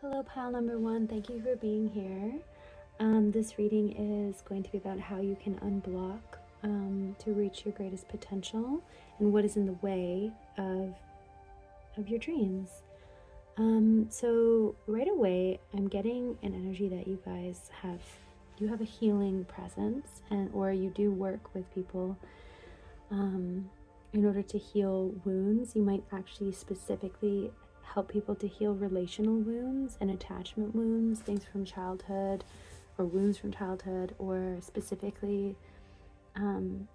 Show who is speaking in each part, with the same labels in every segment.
Speaker 1: Hello, pile number one. Thank you for being here. This reading is going to be about how you can unblock to reach your greatest potential and what is in the way of your dreams. So right away, I'm getting an energy that you guys have. You have a healing presence, or you do work with people in order to heal wounds. You might actually specifically help people to heal relational wounds and attachment wounds, things from childhood or wounds from childhood, or specifically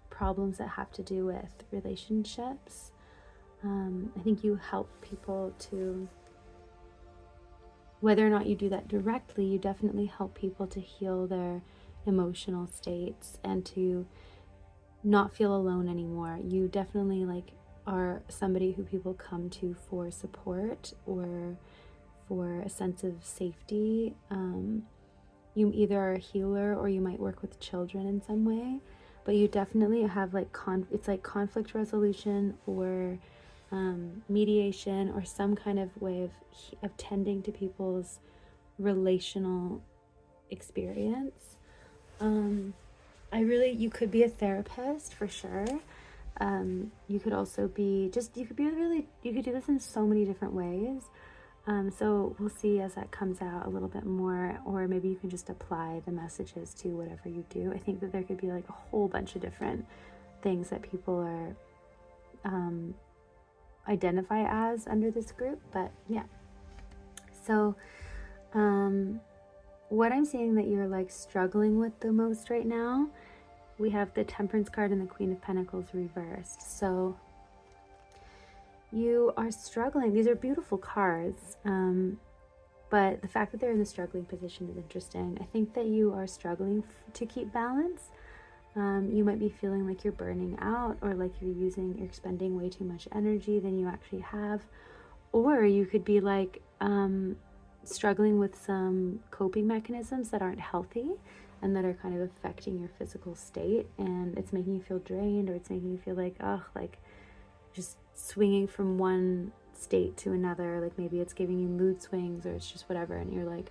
Speaker 1: problems that have to do with relationships. I think you help people to, whether or not you do that directly, you definitely help people to heal their emotional states and to not feel alone anymore. You definitely are somebody who people come to for support or for a sense of safety. You either are a healer or you might work with children in some way, but you definitely have it's like conflict resolution or mediation or some kind of way of tending to people's relational experience. You could be a therapist for sure. You could also be you could do this in so many different ways. So we'll see as that comes out a little bit more, or maybe you can just apply the messages to whatever you do. I think that there could be a whole bunch of different things that people are identify as under this group, but yeah. So what I'm seeing that you're struggling with the most right now, we have the Temperance card and the Queen of Pentacles reversed. So you are struggling. These are beautiful cards, but the fact that they're in the struggling position is interesting. I think that you are struggling to keep balance. You might be feeling like you're burning out, or like you're spending way too much energy than you actually have. Or you could be struggling with some coping mechanisms that aren't healthy and that are kind of affecting your physical state, and it's making you feel drained, or it's making you feel just swinging from one state to another. Maybe it's giving you mood swings, or it's just whatever, and you're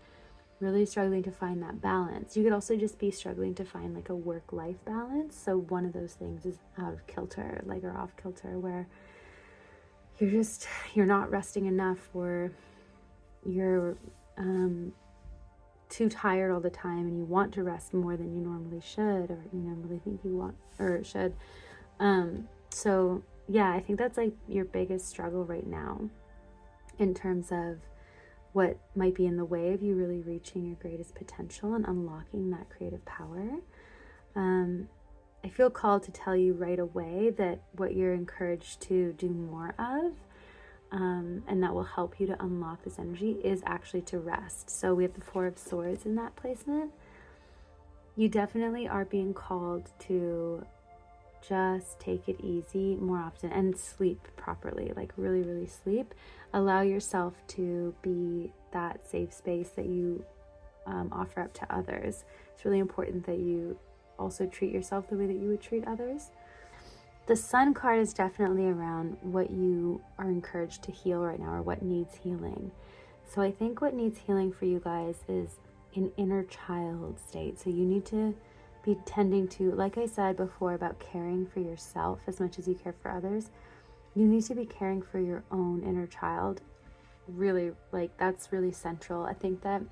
Speaker 1: really struggling to find that balance. You could also just be struggling to find a work-life balance. So one of those things is out of kilter, or off kilter, where you're not resting enough, or you're too tired all the time and you want to rest more than you normally should, or you normally think you want or should. So yeah, I think that's your biggest struggle right now in terms of what might be in the way of you really reaching your greatest potential and unlocking that creative power. I feel called to tell you right away that what you're encouraged to do more of, and that will help you to unlock this energy, is actually to rest. So we have the Four of Swords in that placement. You definitely are being called to just take it easy more often and sleep properly, really sleep. Allow yourself to be that safe space that you offer up to others. It's really important that you also treat yourself the way that you would treat others. The Sun card is definitely around what you are encouraged to heal right now, or what needs healing. So I think what needs healing for you guys is an inner child state. So you need to be tending to, like I said before about caring for yourself as much as you care for others, you need to be caring for your own inner child. Really, that's really central. I think that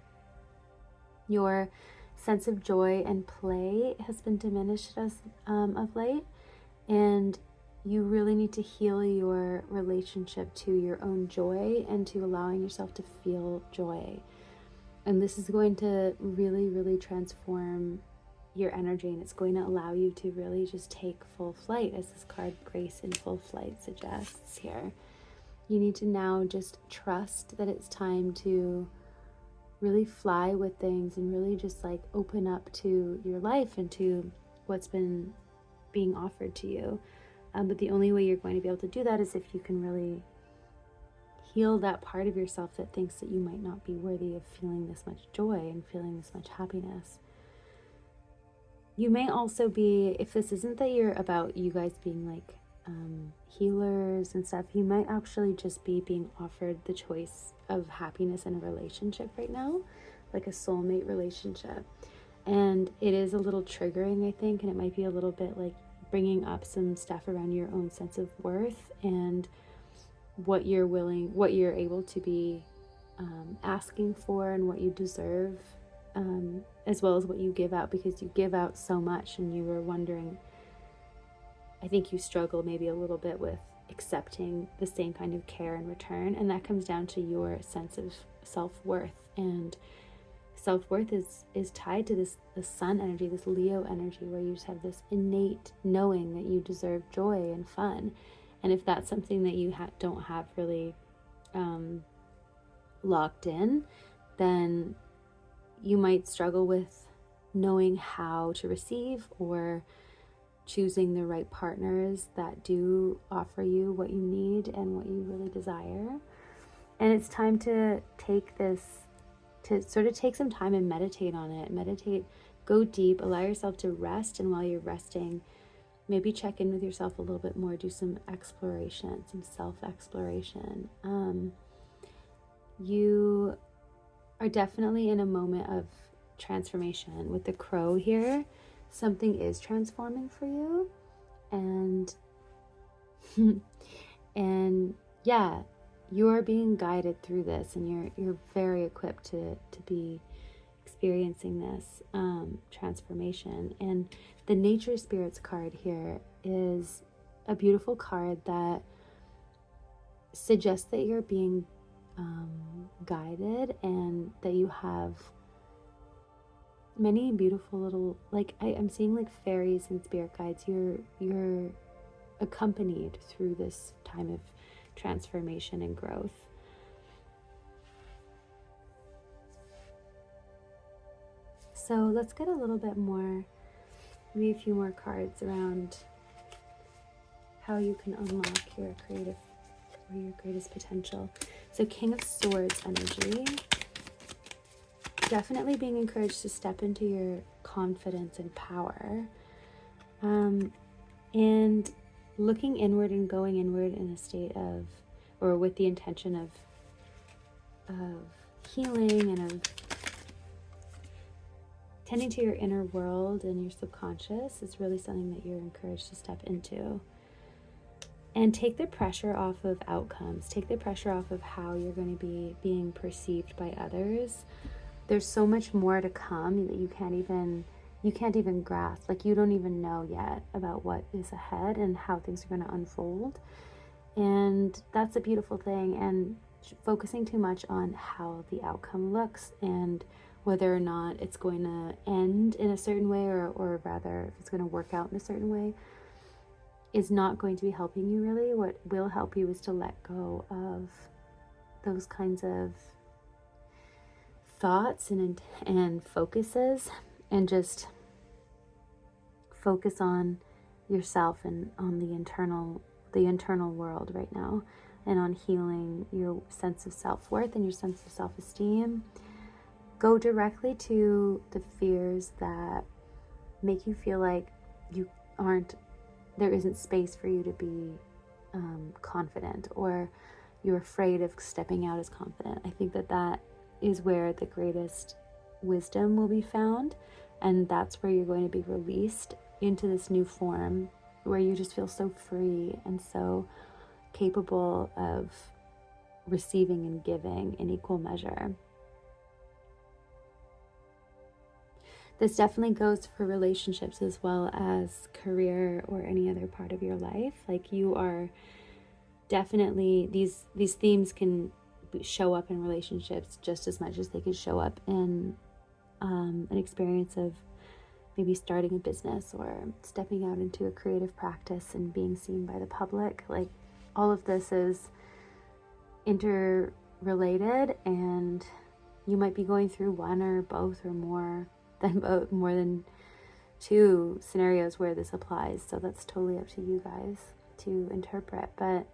Speaker 1: your sense of joy and play has been diminished of late, and you really need to heal your relationship to your own joy and to allowing yourself to feel joy. And this is going to really transform your energy, and it's going to allow you to really just take full flight, as this card Grace in Full Flight suggests here. You need to now just trust that it's time to really fly with things and really just open up to your life and to what's been being offered to you. But the only way you're going to be able to do that is if you can really heal that part of yourself that thinks that you might not be worthy of feeling this much joy and feeling this much happiness. You may also be, if this isn't that you're about you guys being healers and stuff, you might actually just be being offered the choice of happiness in a relationship right now, like a soulmate relationship. And it is a little triggering, I think, and it might be a little bit like bringing up some stuff around your own sense of worth and what you're able to be asking for and what you deserve, as well as what you give out, because you give out so much and you were wondering, I think you struggle maybe a little bit with accepting the same kind of care in return, and that comes down to your sense of self-worth. And self-worth is tied to this sun energy, this Leo energy, where you just have this innate knowing that you deserve joy and fun. And if that's something that you don't have really locked in, then you might struggle with knowing how to receive or choosing the right partners that do offer you what you need and what you really desire. And it's time to take some time and meditate on it. Meditate, go deep, allow yourself to rest. And while you're resting, maybe check in with yourself a little bit more, do some exploration, some self-exploration. You are definitely in a moment of transformation. With the crow here, something is transforming for you. And and yeah, you're being guided through this, and you're very equipped to be experiencing this transformation. And the nature spirits card here is a beautiful card that suggests that you're being guided, and that you have many beautiful little, like I'm seeing like fairies and spirit guides. You're accompanied through this time of transformation and growth. So let's get a little bit more, maybe a few more cards around how you can unlock your creative or your greatest potential. So King of Swords energy, definitely being encouraged to step into your confidence and power, and looking inward and going inward in a state of, or with the intention of healing and of tending to your inner world and your subconscious is really something that you're encouraged to step into. And take the pressure off of outcomes. Take the pressure off of how you're going to be being perceived by others. There's so much more to come that you can't even grasp. Like, you don't even know yet about what is ahead and how things are going to unfold. And that's a beautiful thing. And focusing too much on how the outcome looks and whether or not it's going to end in a certain way, or rather if it's going to work out in a certain way, is not going to be helping you really. What will help you is to let go of those kinds of thoughts and focuses, and just focus on yourself and on the internal world right now, and on healing your sense of self-worth and your sense of self-esteem. Go directly to the fears that make you feel like there isn't space for you to be confident, or you're afraid of stepping out as confident. I think that is where the greatest wisdom will be found, and that's where you're going to be released into this new form where you just feel so free and so capable of receiving and giving in equal measure. This definitely goes for relationships as well as career or any other part of your life. Like, you are definitely, these themes can show up in relationships just as much as they can show up in an experience of maybe starting a business or stepping out into a creative practice and being seen by the public. Like, all of this is interrelated, and you might be going through one or both or more than two scenarios where this applies. So that's totally up to you guys to interpret. But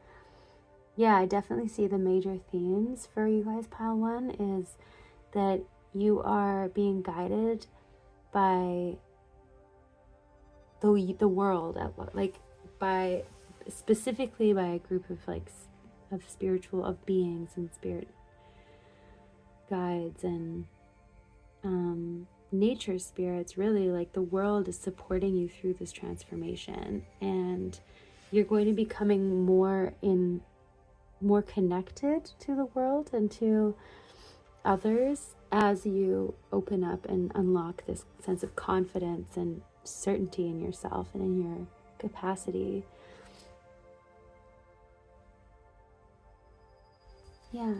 Speaker 1: yeah, I definitely see the major themes for you guys, pile one, is that you are being guided by the world, like by specifically by a group of of spiritual, of beings and spirit guides and nature spirits. Really, like, the world is supporting you through this transformation, and you're going to be becoming more connected to the world and to others as you open up and unlock this sense of confidence and certainty in yourself and in your capacity. Yeah.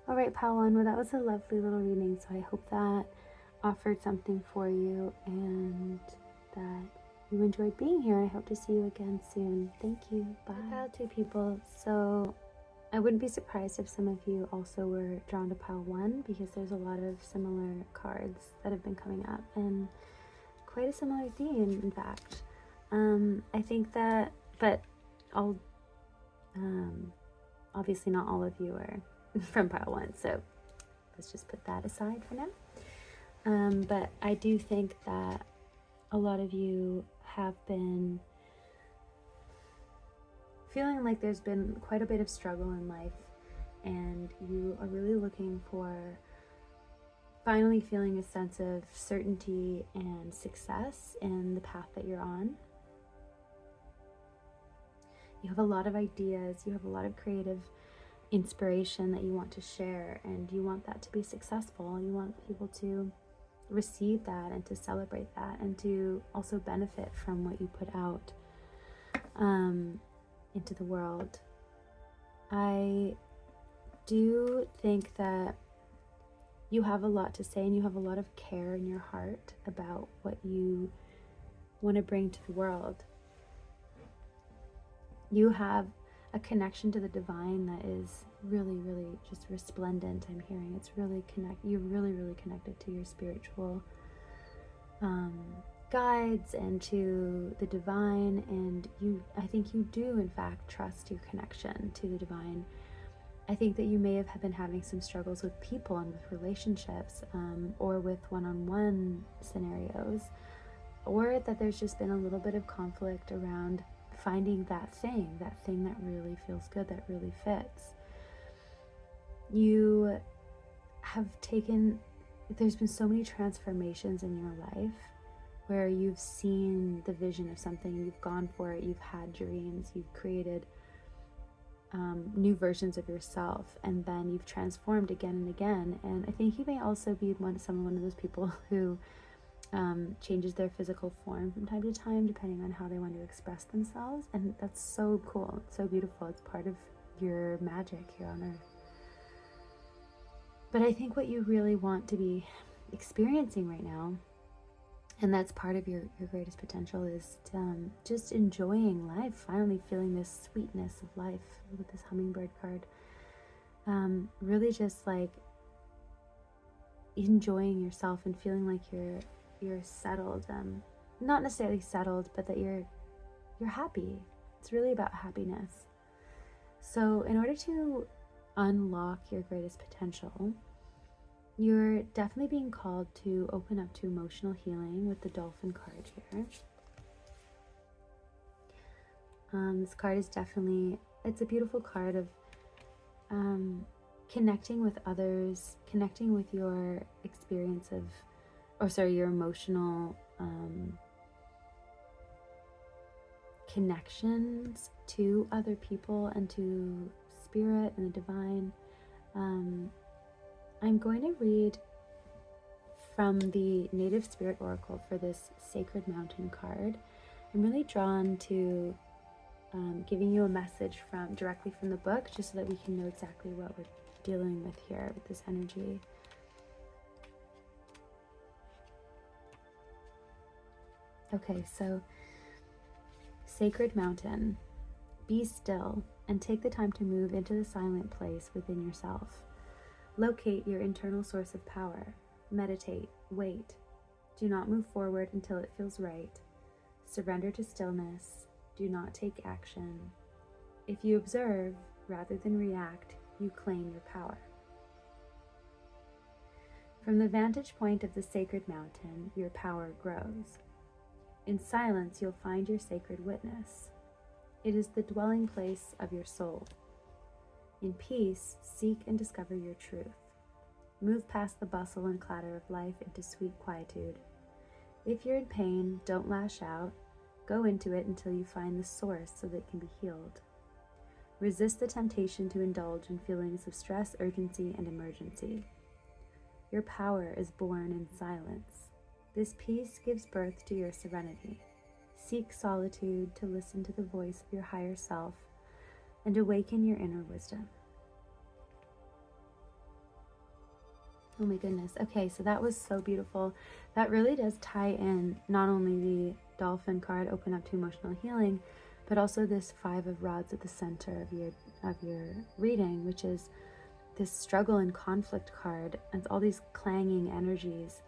Speaker 1: All right, Pawan, well, that was a lovely little reading, so I hope that offered something for you and that you enjoyed being here. I hope to see you again soon. Thank you. Bye. Pile 2 people, so I wouldn't be surprised if some of you also were drawn to pile 1, because there's a lot of similar cards that have been coming up and quite a similar theme, in fact. I think that, but I'll, obviously not all of you are from pile 1, so let's just put that aside for now. But I do think that a lot of you have been feeling like there's been quite a bit of struggle in life, and you are really looking for finally feeling a sense of certainty and success in the path that you're on. You have a lot of ideas, you have a lot of creative inspiration that you want to share, and you want that to be successful. You want people to receive that and to celebrate that and to also benefit from what you put out into the world. I do think that you have a lot to say, and you have a lot of care in your heart about what you want to bring to the world. You have a connection to the divine that is really, really just resplendent. I'm hearing it's really you're really, really connected to your spiritual guides and to the divine, and I think you do in fact trust your connection to the divine. I think that you may have been having some struggles with people and with relationships, or with one-on-one scenarios, or that there's just been a little bit of conflict around finding that thing that really feels good, that really fits. There's been so many transformations in your life where you've seen the vision of something, you've gone for it, you've had dreams, you've created new versions of yourself, and then you've transformed again and again. And I think you may also be one of those people who changes their physical form from time to time depending on how they want to express themselves, and that's so cool. It's so beautiful. It's part of your magic here on earth. But I think what you really want to be experiencing right now, and that's part of your greatest potential, is just enjoying life, finally feeling this sweetness of life with this hummingbird card. Really just like enjoying yourself and feeling like you're settled, not necessarily settled, but that you're happy. It's really about happiness. So in order to unlock your greatest potential, you're definitely being called to open up to emotional healing with the dolphin card here. This card is it's a beautiful card of connecting with others, connecting with your experience your emotional connections to other people and to spirit and the divine. I'm going to read from the Native Spirit Oracle for this Sacred Mountain card. I'm really drawn to giving you a message directly from the book, just so that we can know exactly what we're dealing with here with this energy. Okay, so Sacred Mountain, be still and take the time to move into the silent place within yourself. Locate your internal source of power. Meditate. Wait. Do not move forward until it feels right. Surrender to stillness. Do not take action. If you observe rather than react, you claim your power. From the vantage point of the sacred mountain, your power grows. In silence, you'll find your sacred witness. It is the dwelling place of your soul. In peace, seek and discover your truth. Move past the bustle and clatter of life into sweet quietude. If you're in pain, don't lash out. Go into it until you find the source so that it can be healed. Resist the temptation to indulge in feelings of stress, urgency, and emergency. Your power is born in silence. This peace gives birth to your serenity. Seek solitude to listen to the voice of your higher self and awaken your inner wisdom. Oh my goodness. Okay, so that was so beautiful. That really does tie in not only the Dolphin card, open up to emotional healing, but also this 5 of Rods at the center of your reading, which is this struggle and conflict card, and all these clanging energies.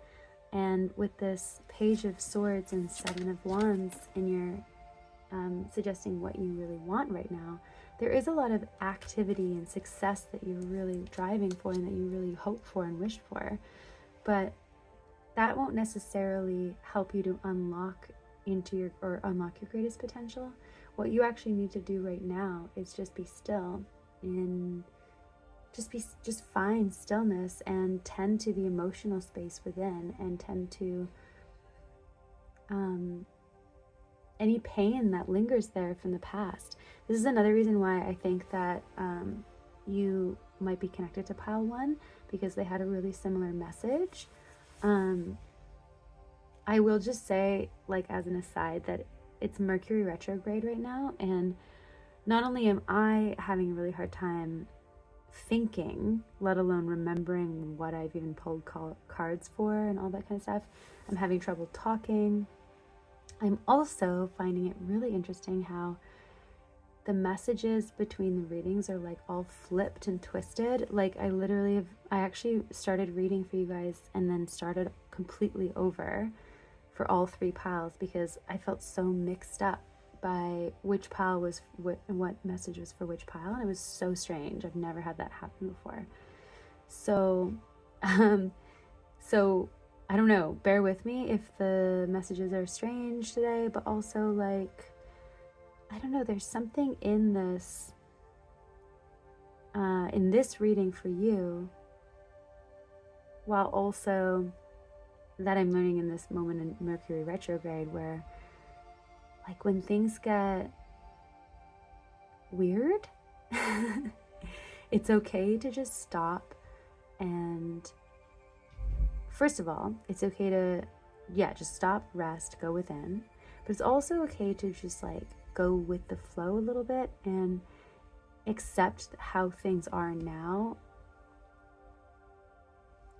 Speaker 1: And with this Page of Swords and 7 of Wands in your suggesting what you really want right now, there is a lot of activity and success that you're really driving for and that you really hope for and wish for. But that won't necessarily help you to unlock your greatest potential. What you actually need to do right now is just be still and just find stillness and tend to the emotional space within, and tend to any pain that lingers there from the past. This is another reason why I think that you might be connected to pile 1, because they had a really similar message. I will just say, like as an aside, that it's Mercury retrograde right now, and not only am I having a really hard time thinking, let alone remembering what I've even pulled cards for and all that kind of stuff, I'm having trouble talking. I'm also finding it really interesting how the messages between the readings are like all flipped and twisted. Like I actually started reading for you guys and then started completely over for all 3 piles, because I felt so mixed up by which pile was what message was for which pile, and it was so strange. I've never had that happen before. So I don't know, bear with me if the messages are strange today, but also like, I don't know, there's something in this reading for you, while also that I'm learning in this moment in Mercury retrograde, where like when things get weird, it's okay to just stop. And first of all, it's okay to, just stop, rest, go within. But it's also okay to just like go with the flow a little bit and accept how things are now.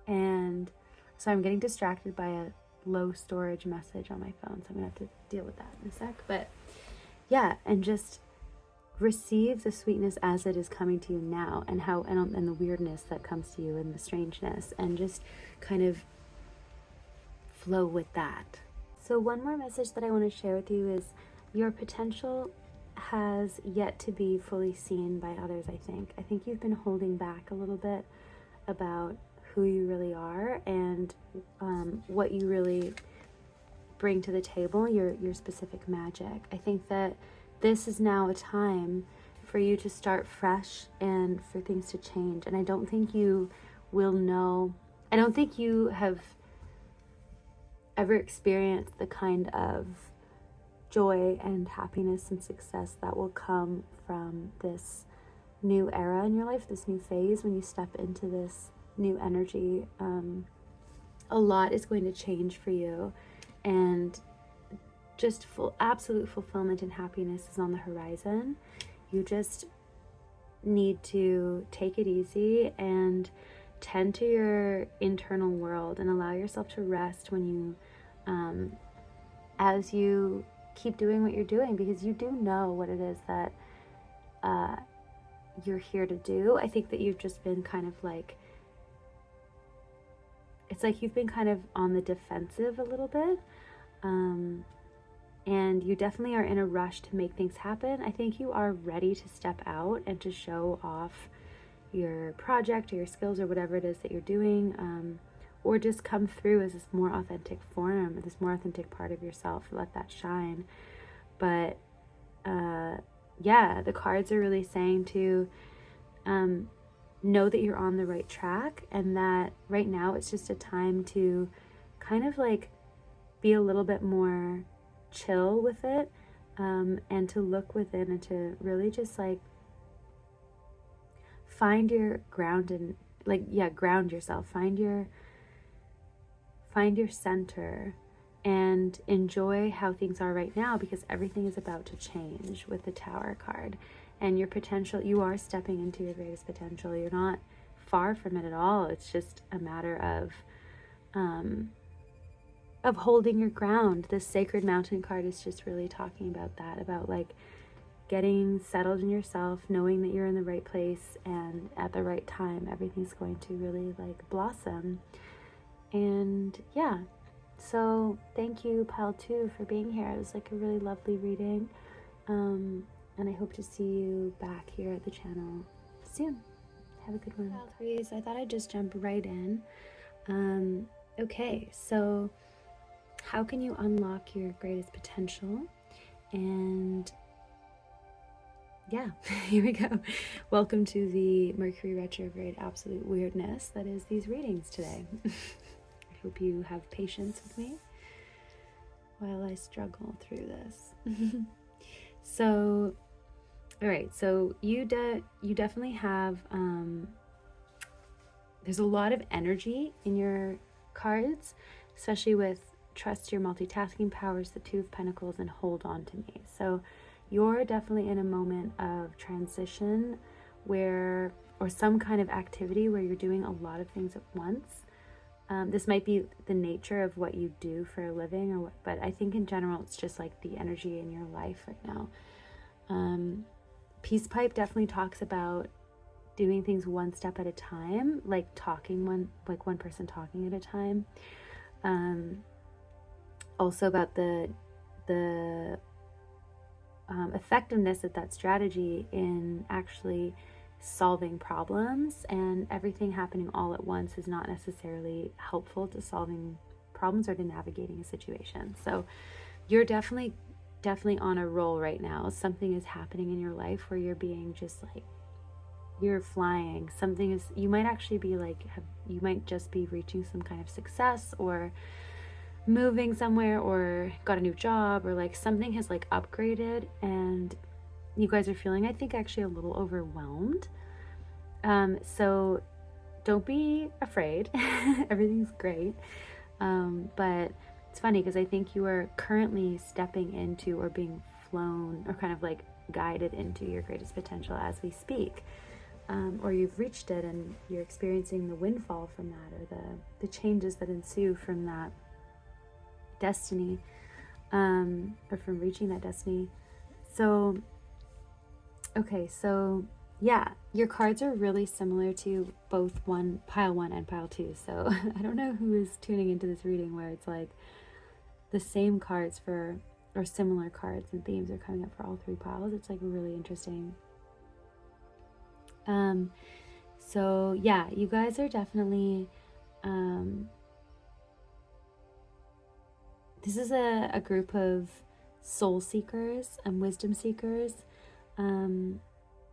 Speaker 1: And so I'm getting distracted by a low storage message on my phone, so I'm gonna have to deal with that in a sec. But yeah, and just receive the sweetness as it is coming to you now, and and the weirdness that comes to you, and the strangeness, and just kind of flow with that. So one more message that I want to share with you is your potential has yet to be fully seen by others. I think you've been holding back a little bit about who you really are and what you really bring to the table, your specific magic. I think that this is now a time for you to start fresh and for things to change. And I don't think you have ever experienced the kind of joy and happiness and success that will come from this new era in your life, this new phase, when you step into this new energy. A lot is going to change for you, and just absolute fulfillment and happiness is on the horizon. You just need to take it easy and tend to your internal world and allow yourself to rest when you as you keep doing what you're doing, because you do know what it is that you're here to do. I think that you've just been kind of like, it's like you've been kind of on the defensive a little bit, and you definitely are in a rush to make things happen. I think you are ready to step out and to show off your project or your skills or whatever it is that you're doing, or just come through as this more authentic form, this more authentic part of yourself. Let that shine. But yeah, the cards are really saying to know that you're on the right track, and that right now it's just a time to kind of like be a little bit more chill with it, and to look within and to really just like find your ground and like, yeah, ground yourself, find your center, and enjoy how things are right now, because everything is about to change with the Tower card. And your potential, you are stepping into your greatest potential. You're not far from it at all. It's just a matter of holding your ground. This Sacred Mountain card is just really talking about that, about like getting settled in yourself, knowing that you're in the right place, and at the right time everything's going to really like blossom. And yeah, so thank you, Pile 2, for being here. It was like a really lovely reading, and I hope to see you back here at the channel soon. Have a good one. Pile 3s, I thought I'd just jump right in. Okay, so how can you unlock your greatest potential? And yeah, here we go. Welcome to the Mercury retrograde absolute weirdness that is these readings today. I hope you have patience with me while I struggle through this. So, all right, so you definitely have, there's a lot of energy in your cards, especially with trust your multitasking powers, the Two of Pentacles, and hold on to me. So you're definitely in a moment of transition where, or some kind of activity where you're doing a lot of things at once. This might be the nature of what you do for a living, or what, but I think in general it's just like the energy in your life right now. Peace Pipe definitely talks about doing things one step at a time, like one person talking at a time. Also about the effectiveness of that strategy in actually solving problems, and everything happening all at once is not necessarily helpful to solving problems or to navigating a situation. So you're definitely on a roll right now. Something is happening in your life where you're being just like, you're flying. Something is, you might actually be like, you might just be reaching some kind of success, or moving somewhere, or got a new job, or like something has like upgraded, and you guys are feeling, I think, actually a little overwhelmed. So don't be afraid. Everything's great. But it's funny because I think you are currently stepping into, or being flown, or kind of like guided into your greatest potential as we speak. Or you've reached it and you're experiencing the windfall from that, or the changes that ensue from that destiny, or from reaching that destiny. So okay, so yeah, your cards are really similar to both Pile 1 and Pile 2. So I don't know who is tuning into this reading where it's like the same cards or similar cards and themes are coming up for all three piles. It's like really interesting. So yeah, you guys are definitely, this is a group of soul seekers and wisdom seekers.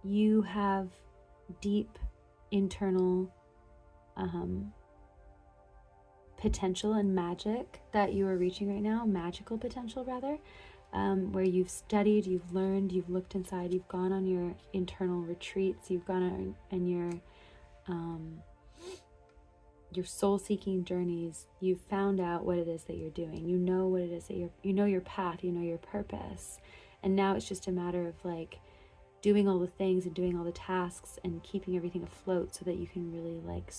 Speaker 1: You have deep internal potential and magic that you are reaching right now, magical potential rather, where you've studied, you've learned, you've looked inside, you've gone on your internal retreats, you've gone on your soul-seeking journeys, you've found out what it is that you're doing, you know what it is that you know your path, you know your purpose, and now it's just a matter of like doing all the things and doing all the tasks and keeping everything afloat so that you can really like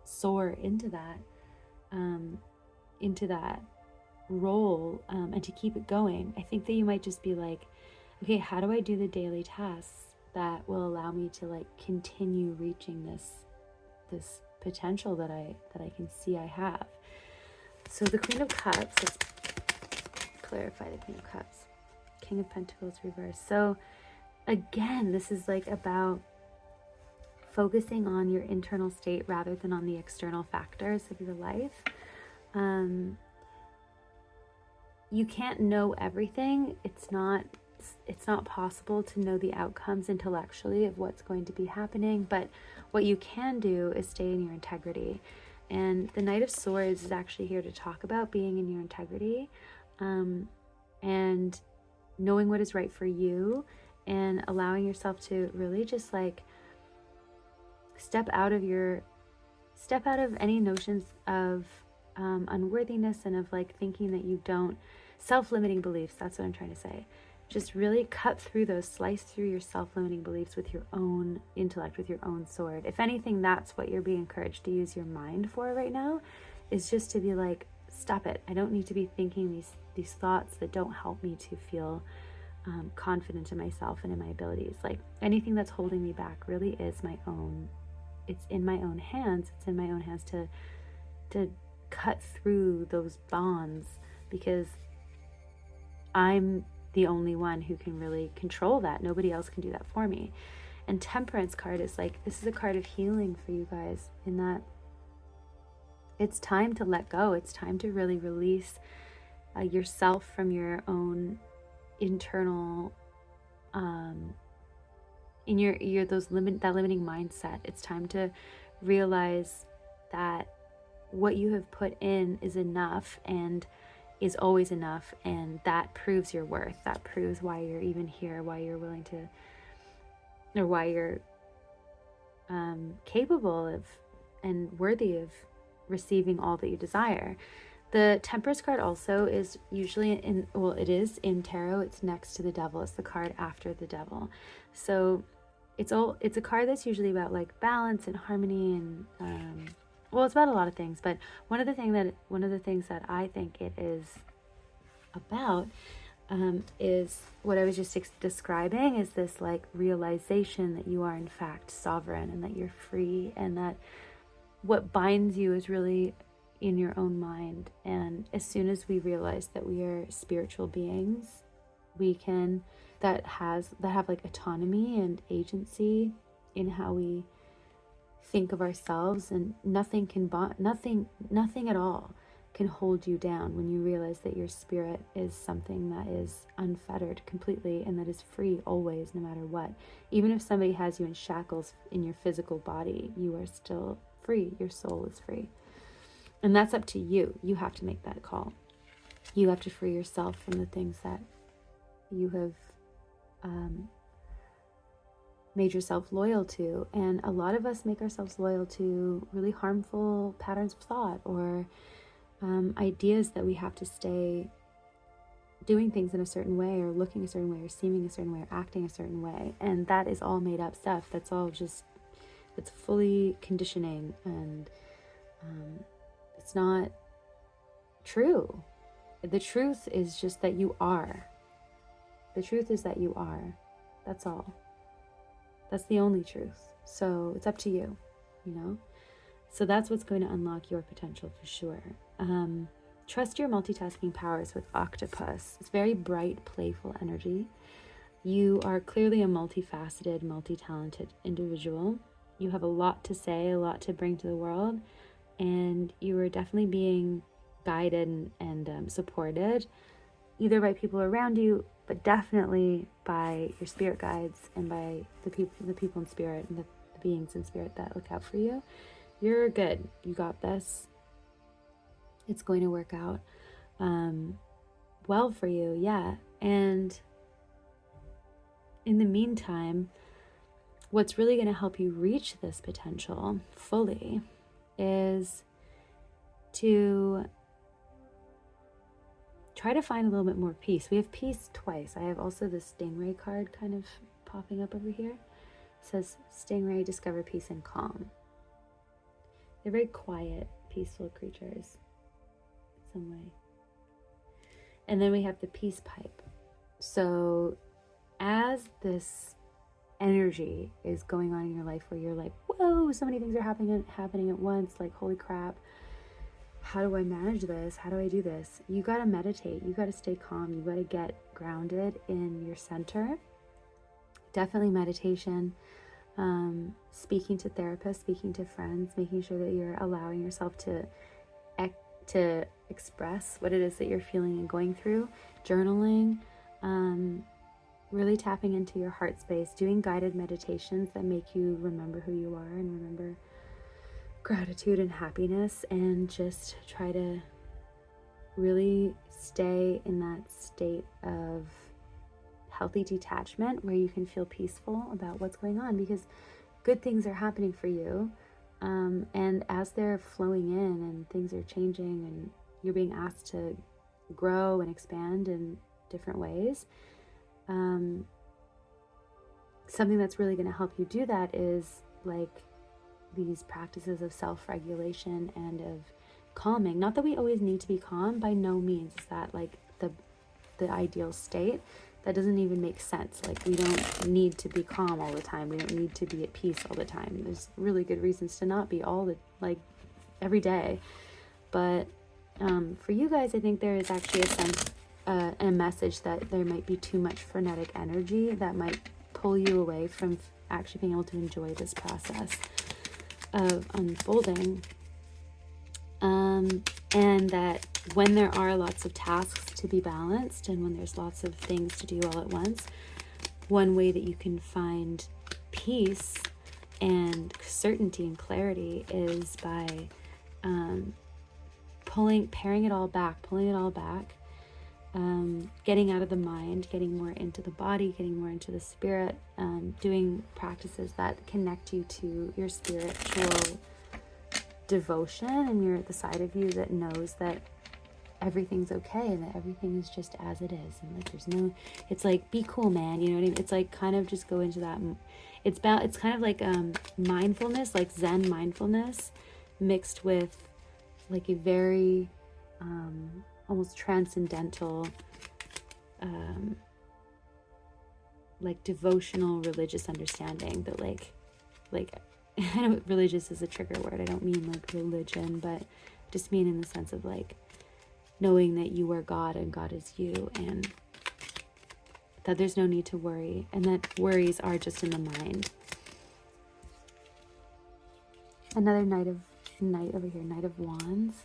Speaker 1: soar into that role, and to keep it going. I think that you might just be like, okay, how do I do the daily tasks that will allow me to like continue reaching this potential that I can see I have. So the Queen of Cups, let's clarify the Queen of Cups. King of Pentacles reversed. So again, this is like about focusing on your internal state rather than on the external factors of your life. You can't know everything. It's not possible to know the outcomes intellectually of what's going to be happening, but what you can do is stay in your integrity. And the Knight of Swords is actually here to talk about being in your integrity, and knowing what is right for you, and allowing yourself to really just like step out of any notions of unworthiness and of like thinking that you don't, self-limiting beliefs. That's what I'm trying to say. Just really cut through those, slice through your self-limiting beliefs with your own intellect, with your own sword. If anything, that's what you're being encouraged to use your mind for right now, is just to be like, stop it. I don't need to be thinking these thoughts that don't help me to feel confident in myself and in my abilities. Like anything that's holding me back really is my own. It's in my own hands. It's in my own hands to cut through those bonds, because I'm the only one who can really control that. Nobody else can do that for me. And Temperance card is like, this is a card of healing for you guys, in that it's time to let go. It's time to really release yourself from your own internal in your that limiting mindset. It's time to realize that what you have put in is enough and is always enough, and that proves your worth. That proves why you're even here, why you're willing to, or why you're capable of and worthy of receiving all that you desire. The Temperance card also is usually it is in tarot, it's next to the Devil. It's the card after the Devil. So it's a card that's usually about like balance and harmony, and it's about a lot of things, but one of the things that I think it is about is what I was just describing, is this like realization that you are in fact sovereign, and that you're free, and that what binds you is really in your own mind. And as soon as we realize that we are spiritual beings, that have like autonomy and agency in how we think of ourselves, and nothing at all can hold you down when you realize that your spirit is something that is unfettered completely, and that is free always, no matter what. Even if somebody has you in shackles in your physical body, you are still free. Your soul is free. And that's up to you. You have to make that call. You have to free yourself from the things that you have made yourself loyal to. And a lot of us make ourselves loyal to really harmful patterns of thought, or ideas that we have to stay doing things in a certain way, or looking a certain way, or seeming a certain way, or acting a certain way. And that is all made up stuff. That's all just, it's fully conditioning, and it's not true. The truth is just that you are. The truth is that you are. That's all. That's the only truth. So it's up to you, So that's what's going to unlock your potential for sure. Trust your multitasking powers with Octopus. It's very bright, playful energy. You are clearly a multifaceted, multi-talented individual. You have a lot to say, a lot to bring to the world, and you are definitely being guided and supported, either by people around you, but definitely by your spirit guides, and by the people in spirit, and the beings in spirit that look out for you. You're good. You got this. It's going to work out well for you. Yeah. And in the meantime, what's really going to help you reach this potential fully is to try to find a little bit more peace. We have peace twice. I have also the Stingray card kind of popping up over here. It says, Stingray, discover peace and calm. They're very quiet, peaceful creatures in some way. And then we have the peace pipe. So as this energy is going on in your life, where you're like, whoa, so many things are happening at once, like, holy crap, how do I manage this? How do I do this? You got to meditate. You got to stay calm. You got to get grounded in your center. Definitely meditation. speaking to therapists, speaking to friends, making sure that you're allowing yourself to express what it is that you're feeling and going through, journaling, really tapping into your heart space, doing guided meditations that make you remember who you are and remember gratitude and happiness, and just try to really stay in that state of healthy detachment where you can feel peaceful about what's going on, because good things are happening for you. And as they're flowing in and things are changing and you're being asked to grow and expand in different ways, something that's really going to help you do that is like these practices of self-regulation and of calming. Not that we always need to be calm, by no means is that like the ideal state. That doesn't even make sense. Like, we don't need to be calm all the time. We don't need to be at peace all the time. There's really good reasons to not be every day. But for you guys, I think there is actually a sense, a message that there might be too much frenetic energy that might pull you away from actually being able to enjoy this process of unfolding. And that when there are lots of tasks to be balanced and when there's lots of things to do all at once, one way that you can find peace and certainty and clarity is by pulling it all back, getting out of the mind, getting more into the body, getting more into the spirit, doing practices that connect you to your spiritual devotion and the side of you that knows that everything's okay and that everything is just as it is, and like there's no, it's like, be cool, man, you know what I mean? It's like kind of just go into that. It's kind of like mindfulness, like Zen mindfulness mixed with like a very almost transcendental like devotional religious understanding that like I know religious is a trigger word. I don't mean like religion, but just mean in the sense of like knowing that you are God and God is you, and that there's no need to worry, and that worries are just in the mind. Another Knight of Wands.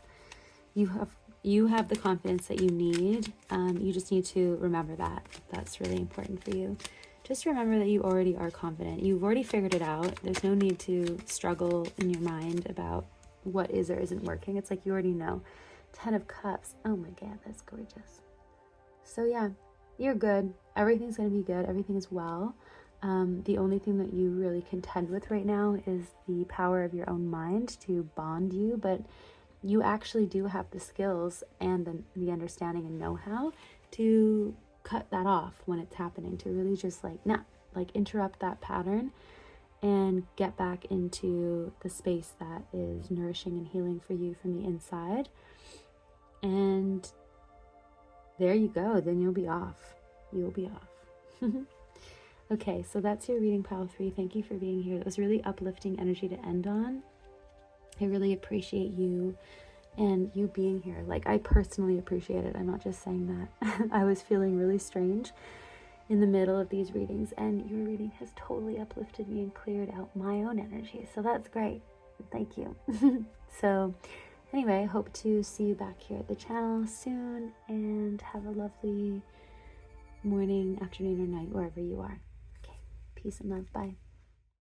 Speaker 1: You have the confidence that you need. You just need to remember that. That's really important for you. Just remember that you already are confident. You've already figured it out. There's no need to struggle in your mind about what is or isn't working. It's like you already know. 10 of Cups. Oh my God, that's gorgeous. So yeah, you're good. Everything's going to be good. Everything is well. The only thing that you really contend with right now is the power of your own mind to bond you, but you actually do have the skills and the understanding and know-how to cut that off when it's happening, to really just interrupt that pattern and get back into the space that is nourishing and healing for you from the inside. And there you go. Then you'll be off. Okay, so that's your reading, pile 3. Thank you for being here. That was really uplifting energy to end on. I really appreciate you and you being here. Like, I personally appreciate it. I'm not just saying that. I was feeling really strange in the middle of these readings, and your reading has totally uplifted me and cleared out my own energy. So that's great. Thank you. So anyway, I hope to see you back here at the channel soon, and have a lovely morning, afternoon, or night, wherever you are. Okay, peace and love. Bye.